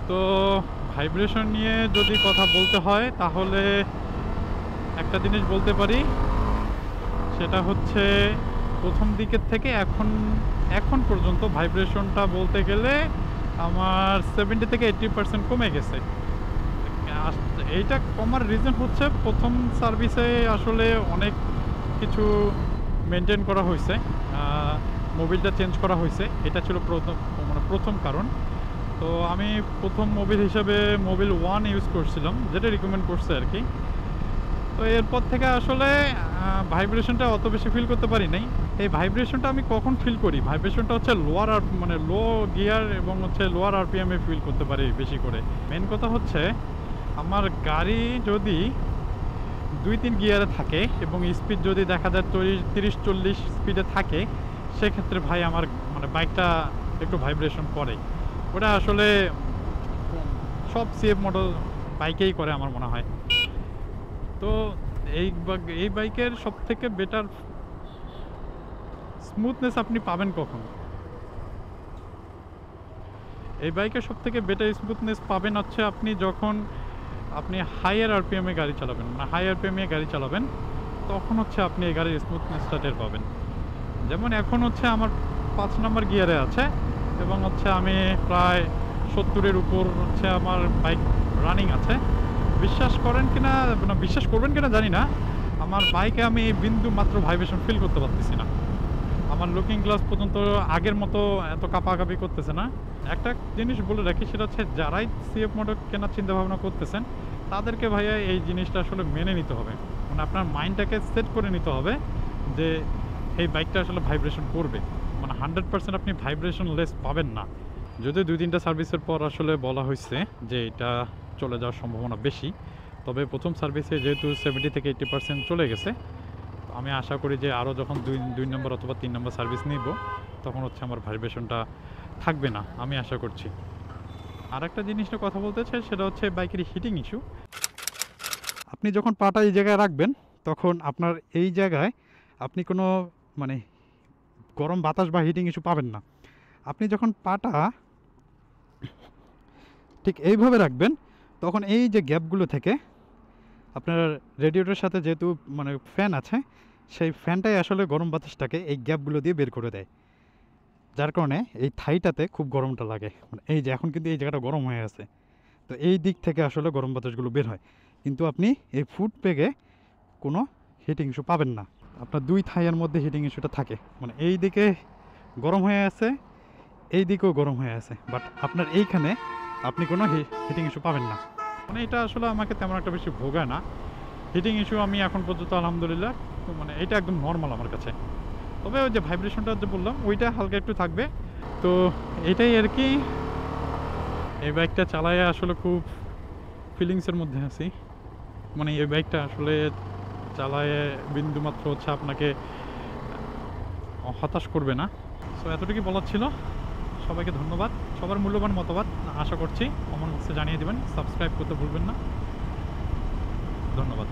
তো ভাইব্রেশন নিয়ে যদি কথা বলতে হয় তাহলে একটা জিনিস বলতে পারি, সেটা হচ্ছে প্রথম দিকের থেকে এখন এখন পর্যন্ত ভাইব্রেশনটা বলতে গেলে আমার 70 থেকে 80% কমে গেছে। এইটা কমার রিজন হচ্ছে প্রথম সার্ভিসে আসলে অনেক কিছু মেনটেন করা হয়েছে, মোবিলটা চেঞ্জ করা হয়েছে, এটা ছিল প্রথম কারণ। তো আমি প্রথম মোবিল হিসাবে মোবিল 1 ইউজ করছিলাম, যেটা রিকমেন্ড করছে আর কি। তো এরপর থেকে আসলে ভাইব্রেশনটা অত বেশি ফিল করতে পারি নাই। এই ভাইব্রেশনটা আমি কখন ফিল করি, ভাইব্রেশনটা হচ্ছে লোয়ার মানে লো গিয়ার এবং হচ্ছে লোয়ার আরপিএমে ফিল করতে পারি বেশি করে। মেন কথা হচ্ছে আমার গাড়ি যদি 2-3 গিয়ারে থাকে এবং স্পিড যদি দেখা যায় 30-40 স্পিডে থাকে, সেক্ষেত্রে ভাই আমার মানে বাইকটা একটু ভাইব্রেশন করে। ওটা আসলে সব সিএফ মডেল বাইকেই করে আমার মনে হয়। তো এই বাইকের সব থেকে বেটার স্মুথনেস আপনি পাবেন কখন? এই বাইকের সব থেকে বেটার স্মুথনেস পাবেন হচ্ছে আপনি যখন আপনি হাইয়ার আরপিএমে গাড়ি চালাবেন, মানে হাই আরপিএমে গাড়ি চালাবেন, তখন হচ্ছে আপনি এই গাড়ির স্মুথনেসটা টের পাবেন। যেমন এখন হচ্ছে আমার 5 নম্বর গিয়ারে আছে এবং হচ্ছে আমি প্রায় 70-এর উপর হচ্ছে আমার বাইক রানিং আছে। বিশ্বাস করেন কিনা না বিশ্বাস করবেন কিনা জানি না, আমার বাইকে আমি বিন্দু মাত্র ভাইব্রেশন ফিল করতে পারতেছি না। আমার লুকিং গ্লাস পর্যন্ত আগের মতো এত কাঁপাকাঁপি করতেছে না। একটা জিনিস বলে রাখি, সেটা হচ্ছে যারাই সিএফ মডেল কেনার চিন্তা ভাবনা করতেছেন তাদেরকে ভাইয়া এই জিনিসটা আসলে মেনে নিতে হবে, মানে আপনার মাইন্ডটাকে সেট করে নিতে হবে যে এই বাইকটা আসলে ভাইব্রেশন করবে, মানে 100% আপনি ভাইব্রেশন লেস পাবেন না। যদিও 2-3টা সার্ভিসের পর আসলে বলা হয়েছে যে এটা চলে যাওয়ার সম্ভাবনা বেশি, তবে প্রথম সার্ভিসে যেহেতু 70 থেকে 80% চলে গেছে, আমি আশা করি যে আরও যখন 2 নম্বর অথবা 3 নম্বর সার্ভিস নিব তখন হচ্ছে আমার ভাইব্রেশনটা থাকবে না, আমি আশা করছি। আর একটা জিনিস নিয়ে কথা বলতে চাই, সেটা হচ্ছে বাইকের হিটিং ইস্যু। আপনি যখন পাটা এই জায়গায় রাখবেন তখন আপনার এই জায়গায় আপনি কোনো মানে গরম বাতাস বা হিটিং ইস্যু পাবেন না। আপনি যখন পাটা ঠিক এইভাবে রাখবেন তখন এই যে গ্যাপগুলো থেকে আপনার রেডিয়েটরের সাথে যেহেতু মানে ফ্যান আছে, সেই ফ্যানটাই আসলে গরম বাতাসটাকে এই গ্যাপগুলো দিয়ে বের করে দেয়, যার কারণে এই থাইটাতে খুব গরমটা লাগে। মানে এই যে এখন কিন্তু এই জায়গাটা গরম হয়ে আছে, তো এই দিক থেকে আসলে গরম বাতাসগুলো বের হয়। কিন্তু আপনি এই ফুট পেগে কোনো হিটিং ইস্যু পাবেন না। আপনার 2 থাইয়ের মধ্যে হিটিং ইস্যুটা থাকে, মানে এই দিকে গরম হয়ে আছে, এই দিকেও গরম হয়ে আছে, বাট আপনার এইখানে আপনি কোনো হিটিং ইস্যু পাবেন না। মানে এটা আসলে আমাকে তেমন একটা বেশি ভোগায় না হিটিং ইস্যু, আমি এখন পর্যন্ত আলহামদুলিল্লাহ মানে এটা একদম নর্মাল আমার কাছে। তবে ওই যে ভাইব্রেশনটা যে বললাম ওইটা হালকা একটু থাকবে। তো এটাই আর কি, এই বাইকটা চালায় আসলে খুব ফিলিংসের মধ্যে আছি। মানে এই বাইকটা আসলে চালায় বিন্দুমাত্র হচ্ছে আপনাকে হতাশ করবে না। সো এতটুকুই বলার ছিল। সবাইকে ধন্যবাদ, সবার মূল্যবান মতামত আশা করছি কমেন্ট বক্সে জানিয়ে দেবেন, সাবস্ক্রাইব করতে ভুলবেন না। ধন্যবাদ।